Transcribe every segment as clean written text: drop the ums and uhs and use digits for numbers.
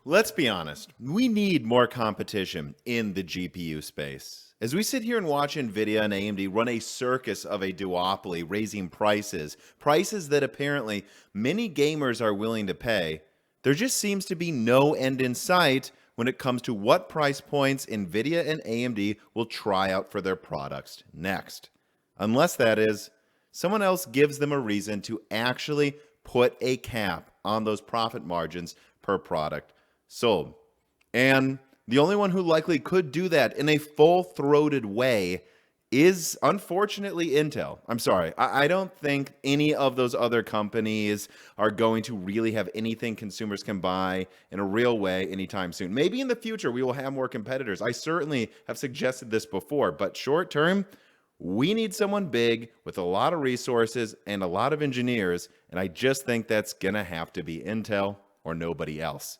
Let's be honest, we need more competition in the GPU space. As we sit here and watch NVIDIA and AMD run a circus of a duopoly, raising prices that apparently many gamers are willing to pay, there just seems to be no end in sight when it comes to what price points NVIDIA and AMD will try out for their products next. Unless that is, someone else gives them a reason to actually put a cap on those profit margins per product sold. And the only one who likely could do that in a full-throated way is, unfortunately, Intel. I'm sorry. I don't think any of those other companies are going to really have anything consumers can buy in a real way anytime soon. Maybe in the future we will have more competitors. I certainly have suggested this before, but short term, we need someone big with a lot of resources and a lot of engineers, and I just think that's going to have to be Intel or nobody else.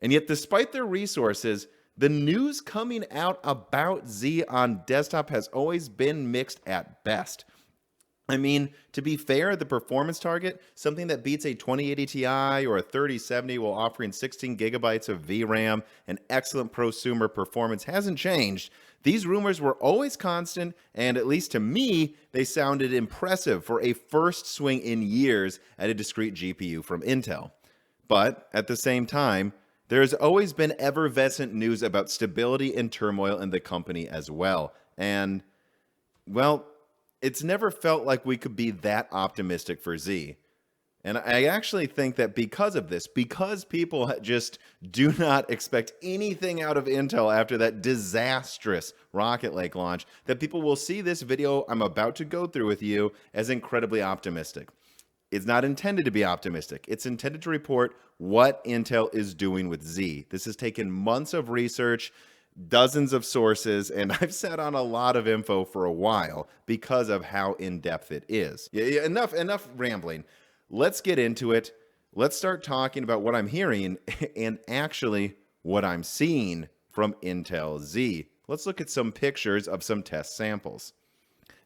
And yet, despite their resources, the news coming out about Z on desktop has always been mixed at best. I mean, to be fair, the performance target, something that beats a 2080 Ti or a 3070 while offering 16 gigabytes of VRAM and excellent prosumer performance, hasn't changed. These rumors were always constant, and at least to me, they sounded impressive for a first swing in years at a discrete GPU from Intel. But at the same time, there has always been effervescent news about stability and turmoil in the company as well. And, well, it's never felt like we could be that optimistic for Z. And I actually think that because of this, because people just do not expect anything out of Intel after that disastrous Rocket Lake launch, that people will see this video I'm about to go through with you as incredibly optimistic. It's not intended to be optimistic. It's intended to report what Intel is doing with Z. This has taken months of research, dozens of sources, and I've sat on a lot of info for a while because of how in-depth it is. Yeah, enough rambling. Let's get into it. Let's start talking about what I'm hearing and actually what I'm seeing from Intel Z. Let's look at some pictures of some test samples.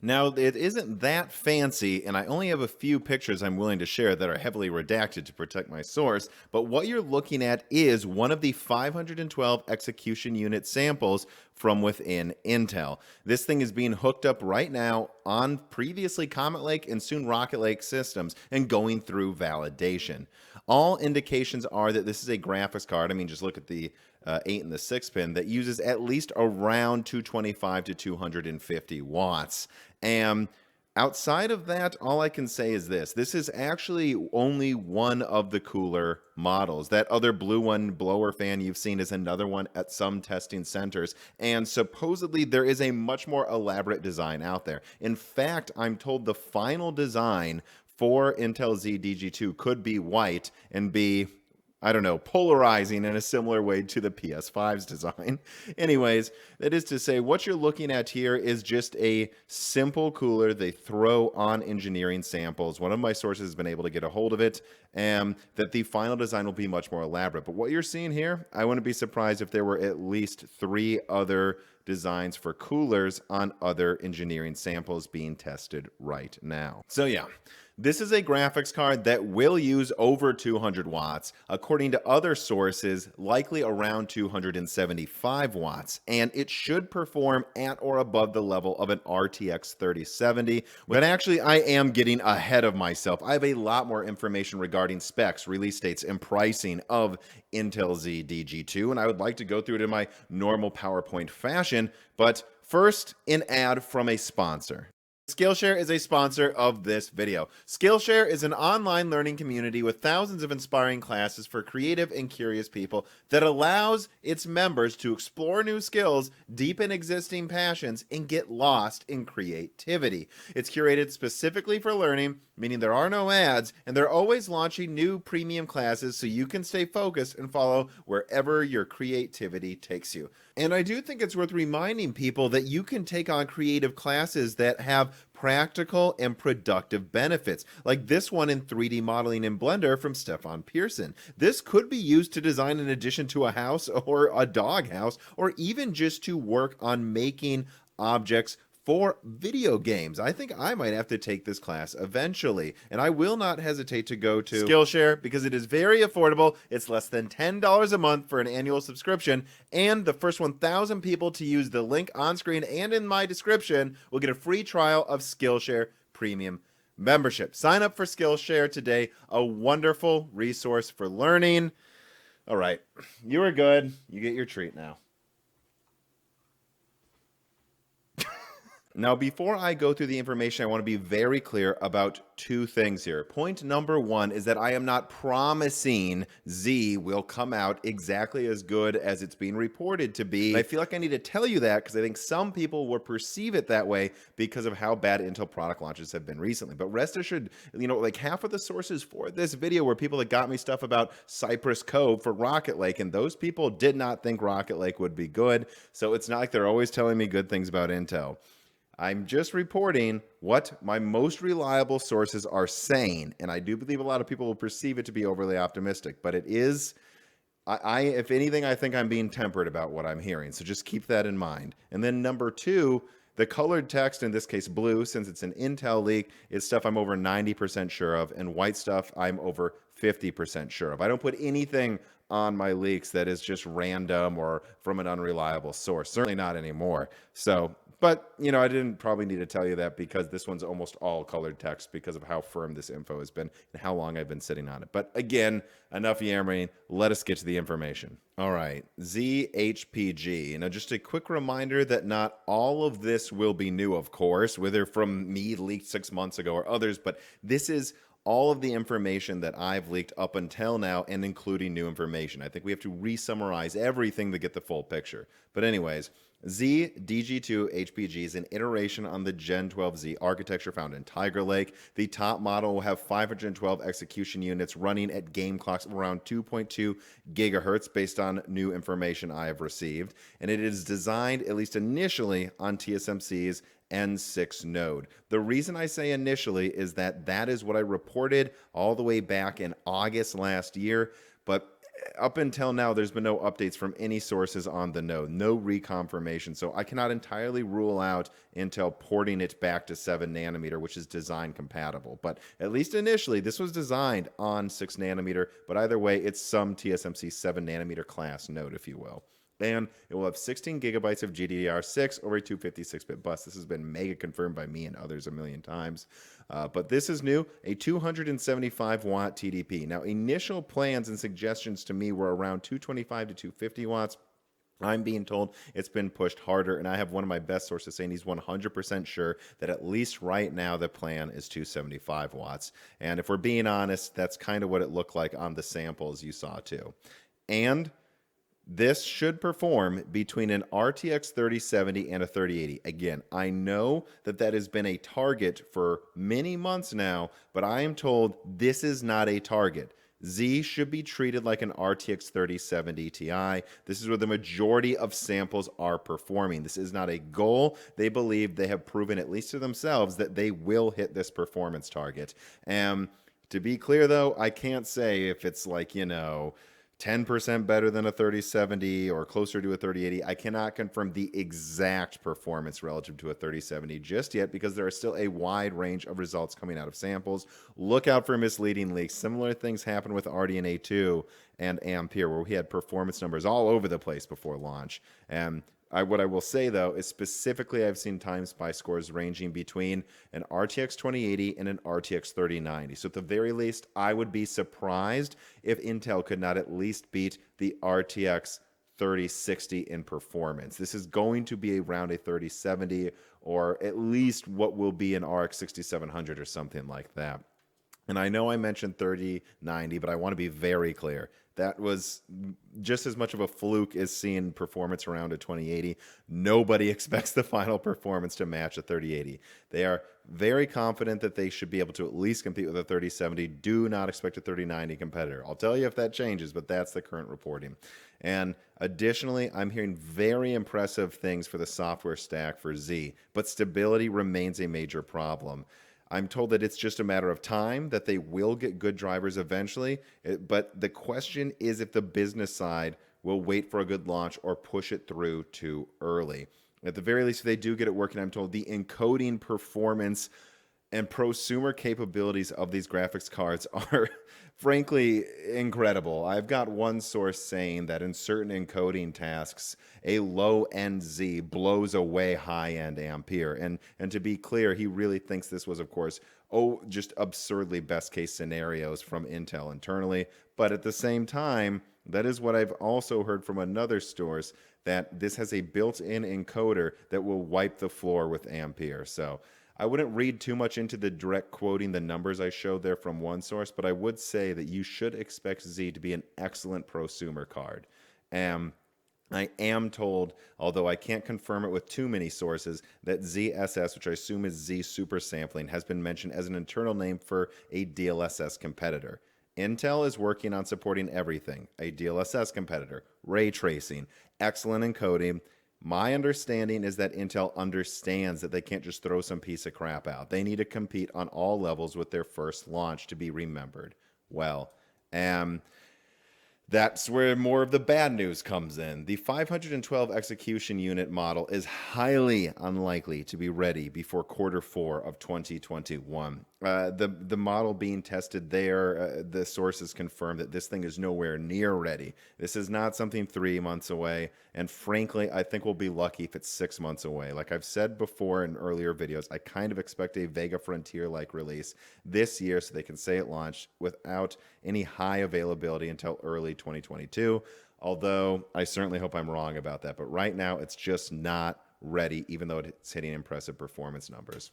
Now, it isn't that fancy, and I only have a few pictures I'm willing to share that are heavily redacted to protect my source, but what you're looking at is one of the 512 execution unit samples from within Intel. This thing is being hooked up right now on previously Comet Lake and soon Rocket Lake systems and going through validation. All indications are that this is a graphics card. I mean, just look at the 8 and the 6 pin that uses at least around 225 to 250 watts. And outside of that, all I can say is this is actually only one of the cooler models. That other blue one, blower fan you've seen, is another one at some testing centers. And supposedly there is a much more elaborate design out there. In fact, I'm told the final design for Intel Z DG2 could be white and be, I don't know, polarizing in a similar way to the PS5's design. Anyways, that is to say, what you're looking at here is just a simple cooler they throw on engineering samples. One of my sources has been able to get a hold of it, and that the final design will be much more elaborate. But what you're seeing here, I wouldn't be surprised if there were at least 3 other designs for coolers on other engineering samples being tested right now. So yeah. This is a graphics card that will use over 200 watts, according to other sources, likely around 275 watts, and it should perform at or above the level of an RTX 3070. But actually, I am getting ahead of myself. I have a lot more information regarding specs, release dates, and pricing of Intel Z DG2, and I would like to go through it in my normal PowerPoint fashion, but first, an ad from a sponsor. Skillshare is a sponsor of this video. Skillshare is an online learning community with thousands of inspiring classes for creative and curious people that allows its members to explore new skills, deepen existing passions, and get lost in creativity. It's curated specifically for learning, meaning there are no ads, and they're always launching new premium classes so you can stay focused and follow wherever your creativity takes you. And I do think it's worth reminding people that you can take on creative classes that have practical and productive benefits, like this one in 3D modeling in Blender from Stefan Pearson. This could be used to design an addition to a house or a dog house, or even just to work on making objects for video games. I think I might have to take this class eventually, and I will not hesitate to go to Skillshare because it is very affordable. It's less than $10 a month for an annual subscription, and the first 1,000 people to use the link on screen and in my description will get a free trial of Skillshare Premium membership. Sign up for Skillshare today, a wonderful resource for learning. All right, you are good. You get your treat now. Now, before I go through the information, I want to be very clear about two things here. Point number one is that I am not promising Z will come out exactly as good as it's being reported to be. And I feel like I need to tell you that because I think some people will perceive it that way because of how bad Intel product launches have been recently. But rest assured, like half of the sources for this video were people that got me stuff about Cypress Cove for Rocket Lake, and those people did not think Rocket Lake would be good. So it's not like they're always telling me good things about Intel. I'm just reporting what my most reliable sources are saying, and I do believe a lot of people will perceive it to be overly optimistic, but it is, if anything, I think I'm being tempered about what I'm hearing, so just keep that in mind. And then number two, the colored text, in this case blue, since it's an Intel leak, is stuff I'm over 90% sure of, and white stuff I'm over 50% sure of. I don't put anything on my leaks that is just random or from an unreliable source, certainly not anymore. So, but, I didn't probably need to tell you that because this one's almost all colored text because of how firm this info has been and how long I've been sitting on it. But again, enough yammering. Let us get to the information. All right, ZHPG. Now, just a quick reminder that not all of this will be new, of course, whether from me leaked 6 months ago or others, but this is all of the information that I've leaked up until now and including new information. I think we have to re-summarize everything to get the full picture. But anyways, DG2 HPG is an iteration on the Gen 12Z architecture found in Tiger Lake. The top model will have 512 execution units running at game clocks of around 2.2 gigahertz based on new information I have received. And it is designed, at least initially, on TSMC's N6 node. The reason I say initially is that is what I reported all the way back in August last year, but up until now, there's been no updates from any sources on the node, no reconfirmation. So I cannot entirely rule out Intel porting it back to 7 nanometer, which is design compatible. But at least initially, this was designed on 6 nanometer. But either way, it's some TSMC 7 nanometer class node, if you will. And it will have 16 gigabytes of GDDR6 over a 256-bit bus. This has been mega confirmed by me and others a million times. But this is new, a 275-watt TDP. Now, initial plans and suggestions to me were around 225 to 250 watts. I'm being told it's been pushed harder, and I have one of my best sources saying he's 100% sure that at least right now the plan is 275 watts. And if we're being honest, that's kind of what it looked like on the samples you saw too. And this should perform between an RTX 3070 and a 3080. Again, I know that has been a target for many months now, but I am told this is not a target. Z should be treated like an RTX 3070 Ti. This is where the majority of samples are performing. This is not a goal. They believe they have proven, at least to themselves, that they will hit this performance target. To be clear, though, I can't say if it's like, 10% better than a 3070 or closer to a 3080. I cannot confirm the exact performance relative to a 3070 just yet because there are still a wide range of results coming out of samples. Look out for misleading leaks. Similar things happened with RDNA 2 and Ampere where we had performance numbers all over the place before launch. What I will say, though, is specifically I've seen time spy scores ranging between an RTX 2080 and an RTX 3090. So at the very least, I would be surprised if Intel could not at least beat the RTX 3060 in performance. This is going to be around a 3070 or at least what will be an RX 6700 or something like that. And I know I mentioned 3090, but I want to be very clear. That was just as much of a fluke as seeing performance around a 2080. Nobody expects the final performance to match a 3080. They are very confident that they should be able to at least compete with a 3070. Do not expect a 3090 competitor. I'll tell you if that changes, but that's the current reporting. And additionally, I'm hearing very impressive things for the software stack for Z, but stability remains a major problem. I'm told that it's just a matter of time, that they will get good drivers eventually. But the question is if the business side will wait for a good launch or push it through too early. At the very least, if they do get it working, I'm told the encoding performance and prosumer capabilities of these graphics cards are frankly incredible. I've got one source saying that in certain encoding tasks, a low-end Z blows away high-end Ampere. And to be clear, he really thinks this was, of course, just absurdly best-case scenarios from Intel internally. But at the same time, that is what I've also heard from another source, that this has a built-in encoder that will wipe the floor with Ampere. So I wouldn't read too much into the direct quoting the numbers I showed there from one source, but I would say that you should expect Z to be an excellent prosumer card. I am told, although I can't confirm it with too many sources, that ZSS, which I assume is Z super sampling, has been mentioned as an internal name for a DLSS competitor. Intel is working on supporting everything: a DLSS competitor, ray tracing, excellent encoding. My understanding is that Intel understands that they can't just throw some piece of crap out. They need to compete on all levels with their first launch to be remembered. Well, that's where more of the bad news comes in. The 512 execution unit model is highly unlikely to be ready before Q4 of 2021. The model being tested there, the sources confirm that this thing is nowhere near ready. This is not something 3 months away, and frankly, I think we'll be lucky if it's 6 months away. Like I've said before in earlier videos, I kind of expect a Vega Frontier-like release this year so they can say it launched without any high availability until early 2022, although I certainly hope I'm wrong about that. But right now, it's just not ready, even though it's hitting impressive performance numbers.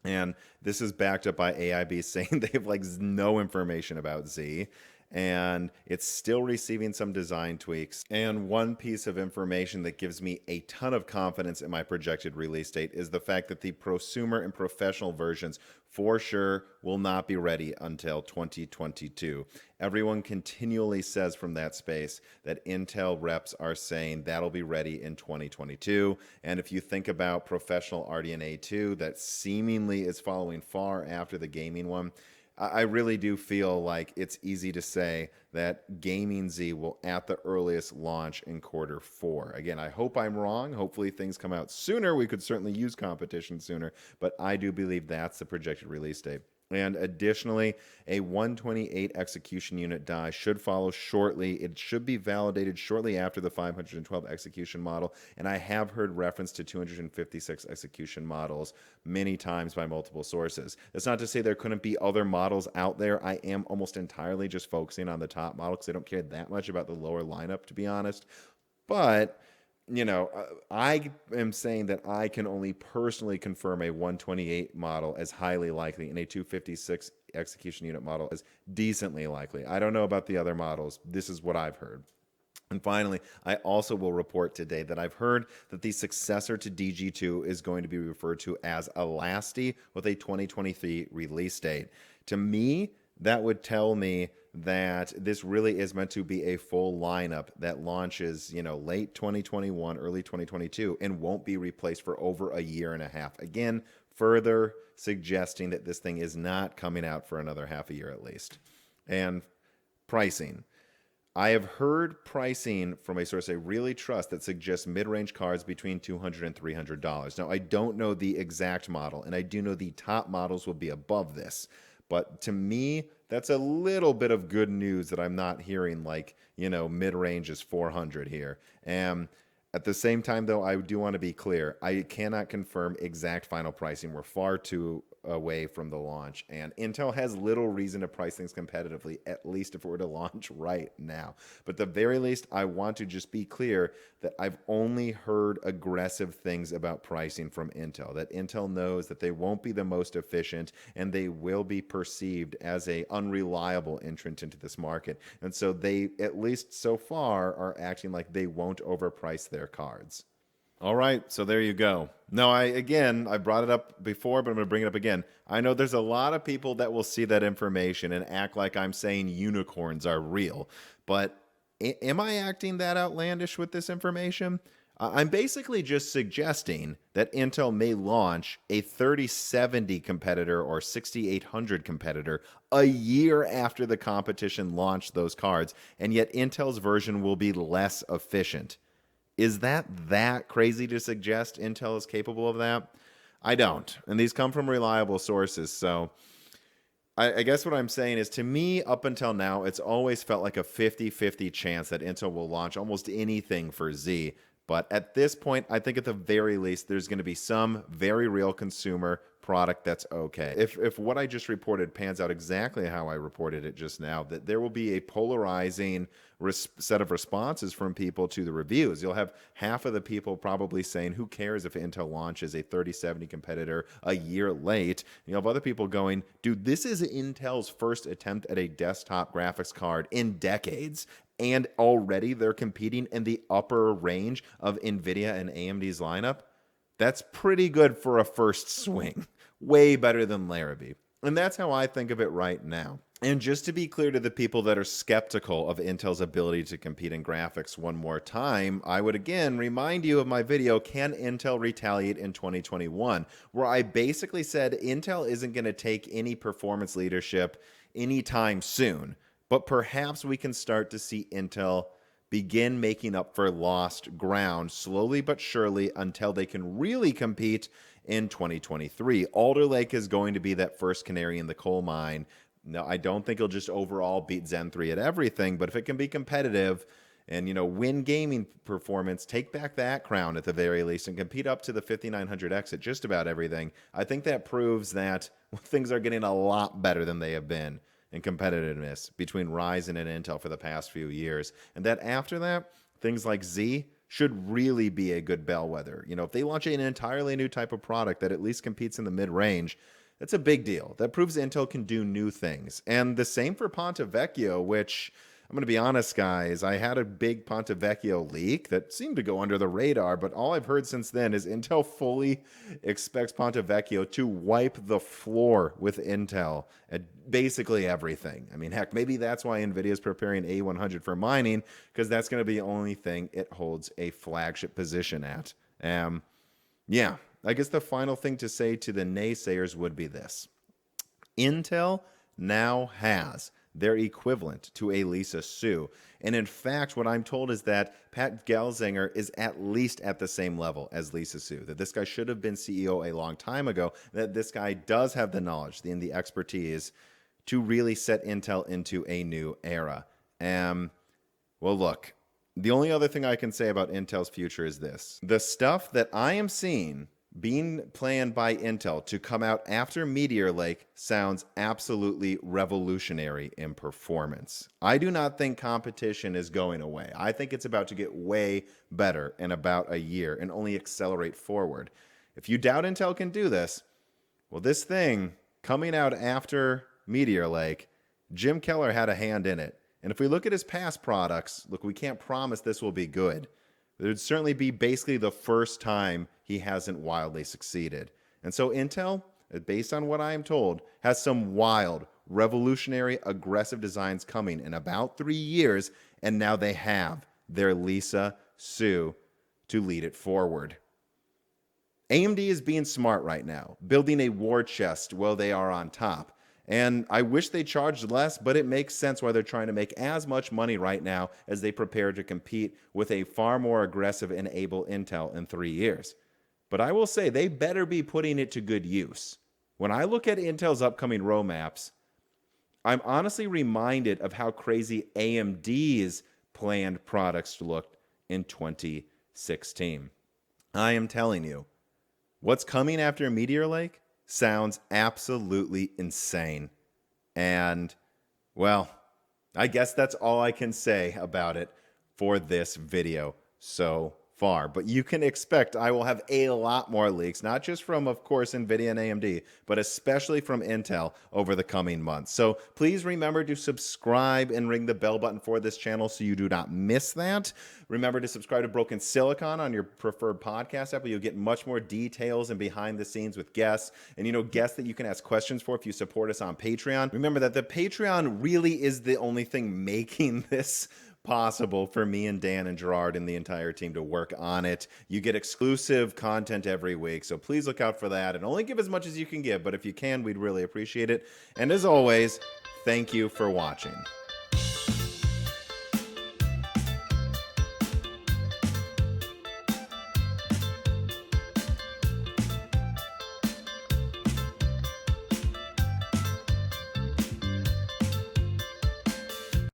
And this is backed up by AIB saying they have like no information about Z, and it's still receiving some design tweaks. And one piece of information that gives me a ton of confidence in my projected release date is the fact that the prosumer and professional versions for sure will not be ready until 2022. Everyone continually says from that space that Intel reps are saying that'll be ready in 2022. And if you think about professional RDNA 2, that seemingly is following far after the gaming one, I really do feel like it's easy to say that Gaming Z will at the earliest launch in Q4. Again, I hope I'm wrong. Hopefully things come out sooner. We could certainly use competition sooner, but I do believe that's the projected release date. And additionally, a 128 execution unit die should follow shortly. It should be validated shortly after the 512 execution model. And I have heard reference to 256 execution models many times by multiple sources. That's not to say there couldn't be other models out there. I am almost entirely just focusing on the top model because I don't care that much about the lower lineup, to be honest. But you know, I am saying that I can only personally confirm a 128 model as highly likely and a 256 execution unit model as decently likely. I don't know about the other models. This is what I've heard. And finally, I also will report today that I've heard that the successor to DG2 is going to be referred to as Elasti with a 2023 release date. To me, that would tell me that this really is meant to be a full lineup that launches, late 2021, early 2022, and won't be replaced for over a year and a half. Again, further suggesting that this thing is not coming out for another half a year at least. And pricing. I have heard pricing from a source I really trust that suggests mid-range cards between $200 and $300. Now, I don't know the exact model, and I do know the top models will be above this. But to me, that's a little bit of good news that I'm not hearing mid-range is 400 here. At the same time, though, I do want to be clear. I cannot confirm exact final pricing. We're far too away from the launch, and Intel has little reason to price things competitively, at least if it were to launch right now. But at the very least, I want to just be clear that I've only heard aggressive things about pricing from Intel, that Intel knows that they won't be the most efficient and they will be perceived as a unreliable entrant into this market. And so they, at least so far, are acting like they won't overprice their cards. All right, so there you go. Now, I brought it up before, but I'm going to bring it up again. I know there's a lot of people that will see that information and act like I'm saying unicorns are real. But am I acting that outlandish with this information? I'm basically just suggesting that Intel may launch a 3070 competitor or 6800 competitor a year after the competition launched those cards, and yet Intel's version will be less efficient. Is that crazy to suggest Intel is capable of that? I don't. And these come from reliable sources. So I guess what I'm saying is, to me, up until now, it's always felt like a 50-50 chance that Intel will launch almost anything for Z. But at this point, I think at the very least, there's going to be some very real consumer product that's okay. If what I just reported pans out exactly how I reported it just now, that there will be a polarizing set of responses from people to the reviews. You'll have half of the people probably saying, who cares if Intel launches a 3070 competitor a year late? And you'll have other people going, dude, this is Intel's first attempt at a desktop graphics card in decades. And already they're competing in the upper range of NVIDIA and AMD's lineup. That's pretty good for a first swing. Way better than Larrabee. And that's how I think of it right now. And just to be clear to the people that are skeptical of Intel's ability to compete in graphics one more time, I would again remind you of my video, Can Intel Retaliate in 2021? Where I basically said Intel isn't going to take any performance leadership anytime soon. But perhaps we can start to see Intel begin making up for lost ground slowly but surely until they can really compete in 2023. Alder Lake is going to be that first canary in the coal mine. No, I don't think it'll just overall beat Zen 3 at everything, but if it can be competitive and, win gaming performance, take back that crown at the very least, and compete up to the 5900X at just about everything, I think that proves that things are getting a lot better than they have been and competitiveness between Ryzen and Intel for the past few years. And that after that, things like Z should really be a good bellwether. If they launch an entirely new type of product that at least competes in the mid-range, that's a big deal. That proves Intel can do new things. And the same for Ponte Vecchio, which, I'm going to be honest, guys, I had a big Ponte Vecchio leak that seemed to go under the radar, but all I've heard since then is Intel fully expects Ponte Vecchio to wipe the floor with Intel at basically everything. I mean, heck, maybe that's why NVIDIA is preparing A100 for mining, because that's going to be the only thing it holds a flagship position at. Yeah, I guess the final thing to say to the naysayers would be this. Intel now has their equivalent to a Lisa Su. And in fact, what I'm told is that Pat Gelsinger is at least at the same level as Lisa Su, that this guy should have been CEO a long time ago, that this guy does have the knowledge and the expertise to really set Intel into a new era. Well, look, the only other thing I can say about Intel's future is this. The stuff that I am seeing being planned by Intel to come out after Meteor Lake sounds absolutely revolutionary in performance. I do not think competition is going away. I think it's about to get way better in about a year and only accelerate forward. If you doubt Intel can do this, well, this thing coming out after Meteor Lake, Jim Keller had a hand in it. And if we look at his past products, look, we can't promise this will be good. It would certainly be basically the first time he hasn't wildly succeeded. And so Intel, based on what I am told, has some wild, revolutionary, aggressive designs coming in about 3 years, and now they have their Lisa Su to lead it forward. AMD is being smart right now, building a war chest while they are on top. And I wish they charged less, but it makes sense why they're trying to make as much money right now as they prepare to compete with a far more aggressive and able Intel in 3 years. But I will say they better be putting it to good use. When I look at Intel's upcoming roadmaps, I'm honestly reminded of how crazy AMD's planned products looked in 2016. I am telling you, what's coming after Meteor Lake sounds absolutely insane. And, well, I guess that's all I can say about it for this video so far. But you can expect I will have a lot more leaks, not just from, of course, NVIDIA and AMD, but especially from Intel over the coming months. So please remember to subscribe and ring the bell button for this channel so you do not miss that. Remember to subscribe to Broken Silicon on your preferred podcast app, where you'll get much more details and behind the scenes with guests, and guests that you can ask questions for if you support us on Patreon. Remember that the Patreon really is the only thing making this possible for me and Dan and Gerard and the entire team to work on it. You get exclusive content every week, so please look out for that, and only give as much as you can give, but if you can, we'd really appreciate it. And as always, thank you for watching.